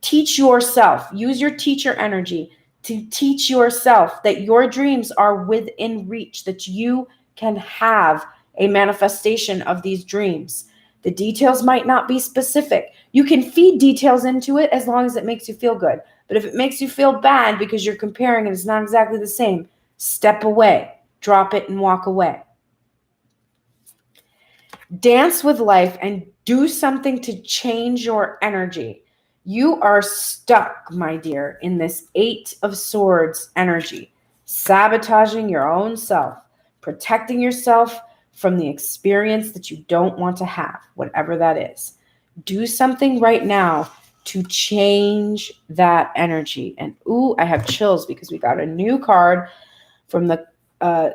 Teach yourself. Use your teacher energy to teach yourself that your dreams are within reach, that you can have a manifestation of these dreams. The details might not be specific. You can feed details into it as long as it makes you feel good. But if it makes you feel bad because you're comparing and it's not exactly the same, step away, drop it and walk away. Dance with life and do something to change your energy. You are stuck, my dear, in this 8 of Swords energy, sabotaging your own self, protecting yourself from the experience that you don't want to have, whatever that is. Do something right now to change that energy. And ooh, I have chills because we got a new card from the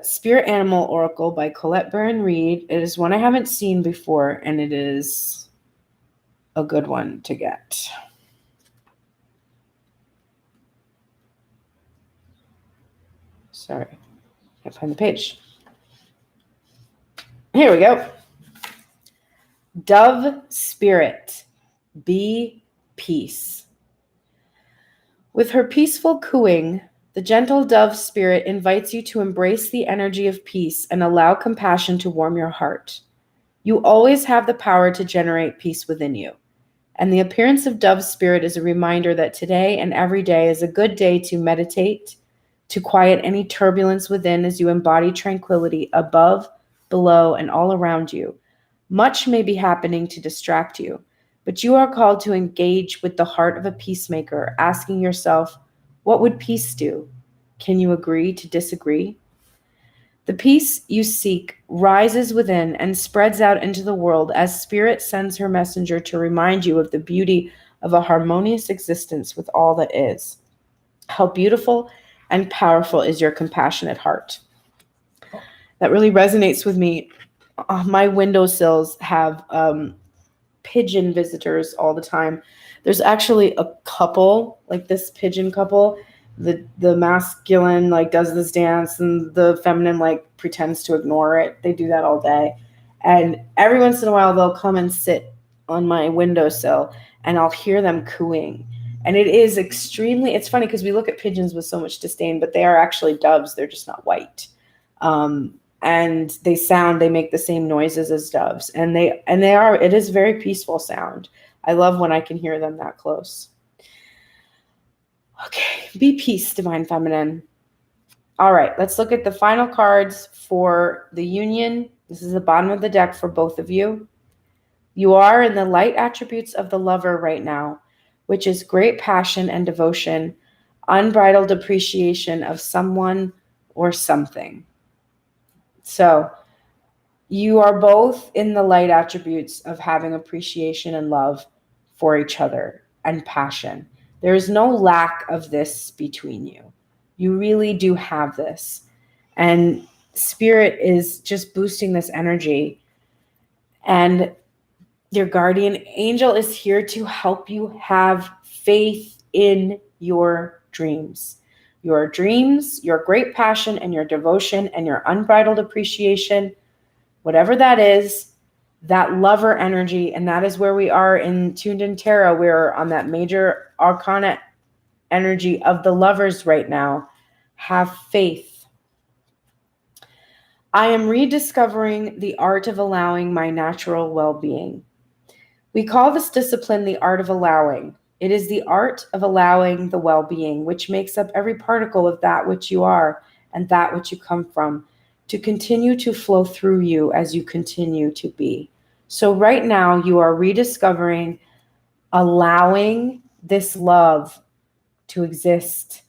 Spirit Animal Oracle by Colette Baron Reed. It is one I haven't seen before, and it is a good one to get. Sorry, can't find the page. Here we go. Dove Spirit, be peace. With her peaceful cooing, the gentle dove spirit invites you to embrace the energy of peace and allow compassion to warm your heart. You always have the power to generate peace within you. And the appearance of dove spirit is a reminder that today and every day is a good day to meditate, to quiet any turbulence within as you embody tranquility above, below, and all around you. Much may be happening to distract you, but you are called to engage with the heart of a peacemaker, asking yourself, what would peace do? Can you agree to disagree? The peace you seek rises within and spreads out into the world as Spirit sends her messenger to remind you of the beauty of a harmonious existence with all that is. How beautiful and powerful is your compassionate heart. That really resonates with me. My windowsills have pigeon visitors all the time. There's actually a couple, like this pigeon couple. The masculine like does this dance and the feminine like pretends to ignore it. They do that all day. And every once in a while they'll come and sit on my windowsill and I'll hear them cooing. And it is extremely, it's funny because we look at pigeons with so much disdain, but they are actually doves. They're just not white. And they make the same noises as doves. And it is very peaceful sound. I love when I can hear them that close. Okay, be peace, Divine Feminine. All right, let's look at the final cards for the union. This is the bottom of the deck for both of you. You are in the light attributes of the lover right now, which is great passion and devotion, unbridled appreciation of someone or something. So you are both in the light attributes of having appreciation and love for each other and passion. There is no lack of this between you. You really do have this. And Spirit is just boosting this energy. And your guardian angel is here to help you have faith in your dreams. Your dreams, your great passion, and your devotion, and your unbridled appreciation, whatever that is, that lover energy, and that is where we are in Tuned in Tarot. We're on that major arcana energy of the lovers right now. Have faith. I am rediscovering the art of allowing my natural well-being. We call this discipline the art of allowing. It is the art of allowing the well-being, which makes up every particle of that which you are and that which you come from, to continue to flow through you as you continue to be. So right now you are rediscovering, allowing this love to exist,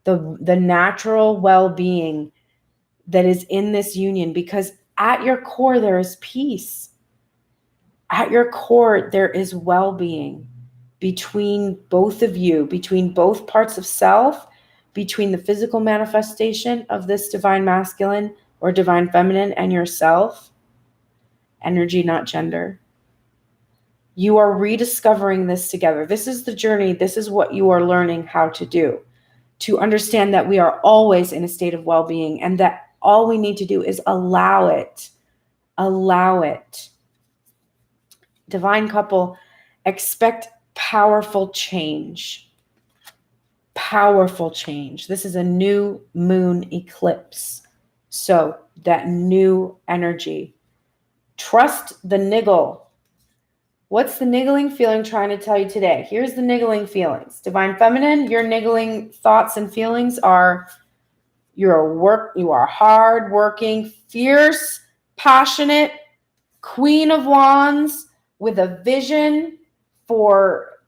the natural well-being that is in this union, because at your core there is peace. At your core there is well-being between both of you, between both parts of self, between the physical manifestation of this divine masculine or divine feminine and yourself. Energy, not gender. You are rediscovering this together. This is the journey. This is what you are learning how to do, to understand that we are always in a state of well-being and that all we need to do is allow it. Allow it. Divine couple, expect powerful change. Powerful change. This is a new moon eclipse. So that new energy. Trust the niggle. What's the niggling feeling trying to tell you today? Here's the niggling feelings. Divine Feminine, your niggling thoughts and feelings are you are hard-working, fierce, passionate, Queen of Wands with a vision for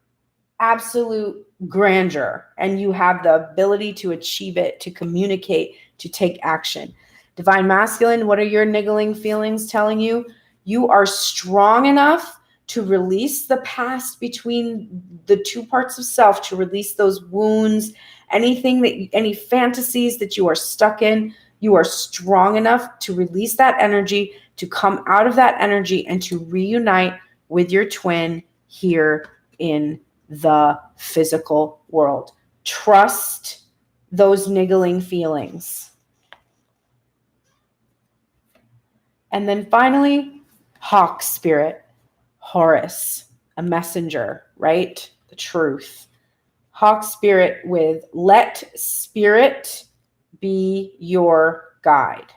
absolute grandeur, and you have the ability to achieve it, to communicate, to take action. Divine masculine, what are your niggling feelings telling you? You are strong enough to release the past between the two parts of self, to release those wounds, any fantasies that you are stuck in. You are strong enough to release that energy, to come out of that energy, and to reunite with your twin here in the physical world. Trust those niggling feelings. And then finally, hawk spirit, Horus, a messenger, right? The truth. Hawk spirit with let spirit be your guide.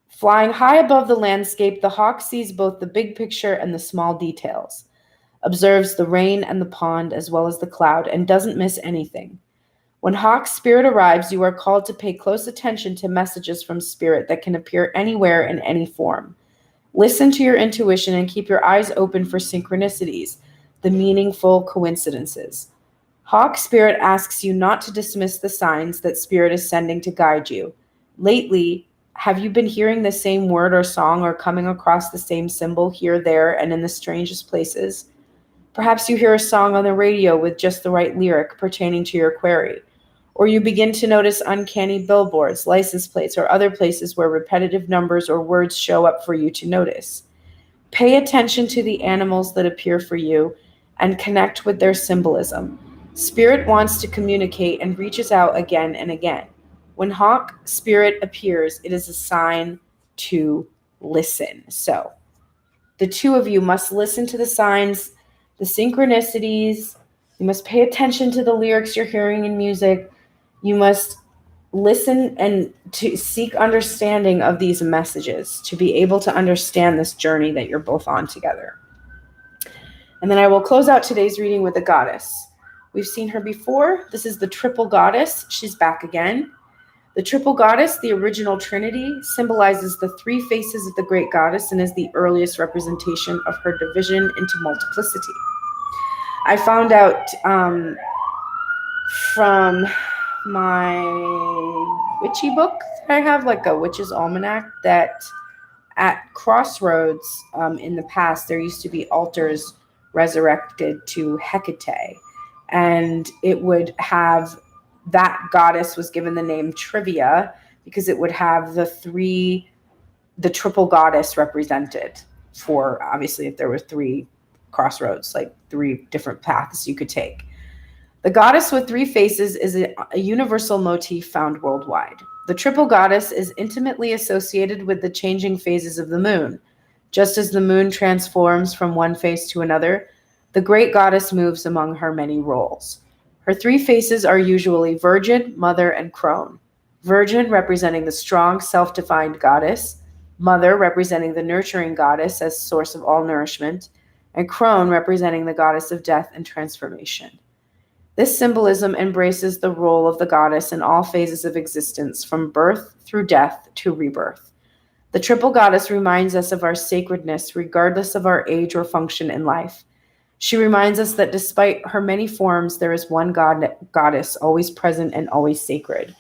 Flying high above the landscape, the hawk sees both the big picture and the small details, observes the rain and the pond as well as the cloud, and doesn't miss anything. When hawk spirit arrives, you are called to pay close attention to messages from spirit that can appear anywhere in any form. Listen to your intuition and keep your eyes open for synchronicities, the meaningful coincidences. Hawk spirit asks you not to dismiss the signs that spirit is sending to guide you. Lately, have you been hearing the same word or song or coming across the same symbol here, there, and in the strangest places? Perhaps you hear a song on the radio with just the right lyric pertaining to your query, or you begin to notice uncanny billboards, license plates, or other places where repetitive numbers or words show up for you to notice. Pay attention to the animals that appear for you and connect with their symbolism. Spirit wants to communicate and reaches out again and again. When hawk spirit appears, it is a sign to listen. So the two of you must listen to the signs, the synchronicities. You must pay attention to the lyrics you're hearing in music. You must listen and to seek understanding of these messages to be able to understand this journey that you're both on together. And then I will close out today's reading with the goddess. We've seen her before. This is the triple goddess. She's back again. The triple goddess, the original trinity, symbolizes the three faces of the great goddess and is the earliest representation of her division into multiplicity. I found out from my witchy book that I have, like a witch's almanac, that at crossroads in the past, there used to be altars resurrected to Hecate, and it would have, that goddess was given the name Trivia because it would have the triple goddess represented, for obviously if there were three crossroads, like three different paths you could take. The goddess with three faces is a universal motif found worldwide. The triple goddess is intimately associated with the changing phases of the moon. Just as the moon transforms from one face to another, the great goddess moves among her many roles. Her three faces are usually Virgin, Mother, and Crone. Virgin representing the strong, self-defined goddess, Mother representing the nurturing goddess as source of all nourishment, and Crone representing the goddess of death and transformation. This symbolism embraces the role of the goddess in all phases of existence, from birth through death to rebirth. The triple goddess reminds us of our sacredness regardless of our age or function in life. She reminds us that despite her many forms, there is one goddess always present and always sacred.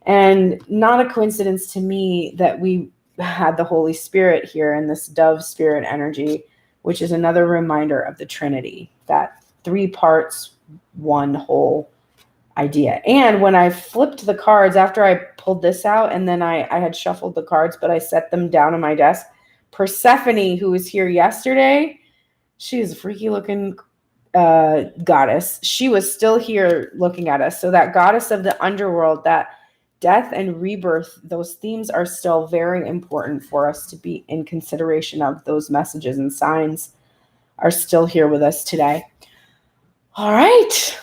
And not a coincidence to me that we had the Holy Spirit here in this dove spirit energy, which is another reminder of the Trinity, that three parts, one whole idea. And when I flipped the cards, after I pulled this out and then I had shuffled the cards, but I set them down on my desk, Persephone, who was here yesterday, she is a freaky looking goddess. She was still here looking at us. So that goddess of the underworld, that death and rebirth, those themes are still very important for us to be in consideration of. Those messages and signs are still here with us today. All right,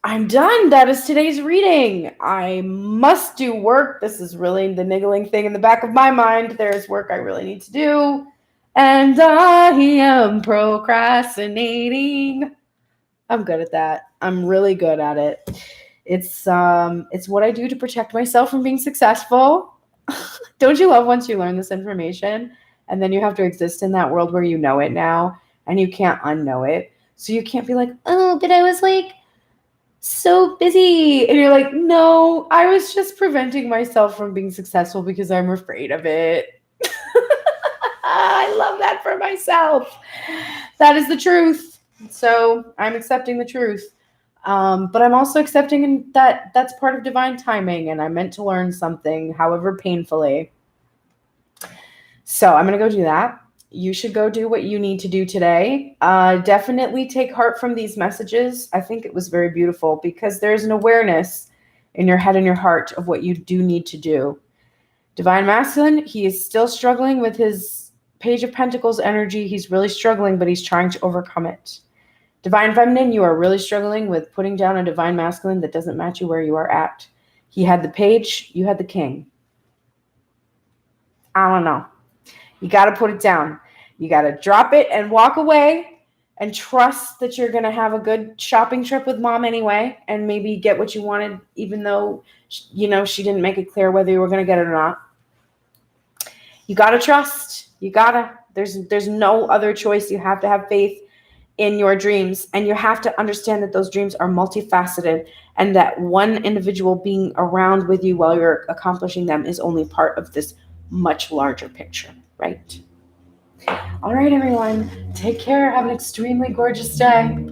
I'm done. That is today's reading. I must do work. This is really the niggling thing in the back of my mind. There's work I really need to do. And I am procrastinating. I'm good at that. I'm really good at it. It's what I do to protect myself from being successful. Don't you love once you learn this information and then you have to exist in that world where you know it now and you can't unknow it. So you can't be like, oh, but I was like so busy. And you're like, no, I was just preventing myself from being successful because I'm afraid of it. I love that for myself. That is the truth. So I'm accepting the truth. But I'm also accepting that that's part of divine timing, and I'm meant to learn something, however painfully. So I'm going to go do that. You should go do what you need to do today. Definitely take heart from these messages. I think it was very beautiful because there's an awareness in your head and your heart of what you do need to do. Divine Masculine, he is still struggling with his Page of Pentacles energy. He's really struggling, but he's trying to overcome it. Divine Feminine, you are really struggling with putting down a Divine Masculine that doesn't match you where you are at. He had the Page, you had the King. I don't know. You got to put it down. You got to drop it and walk away and trust that you're going to have a good shopping trip with mom anyway, and maybe get what you wanted, even though, you know, she didn't make it clear whether you were going to get it or not. You got to trust. You got to. There's no other choice. You have to have faith in your dreams, and you have to understand that those dreams are multifaceted, and that one individual being around with you while you're accomplishing them is only part of this much larger picture, right? All right, everyone. Take care. Have an extremely gorgeous day.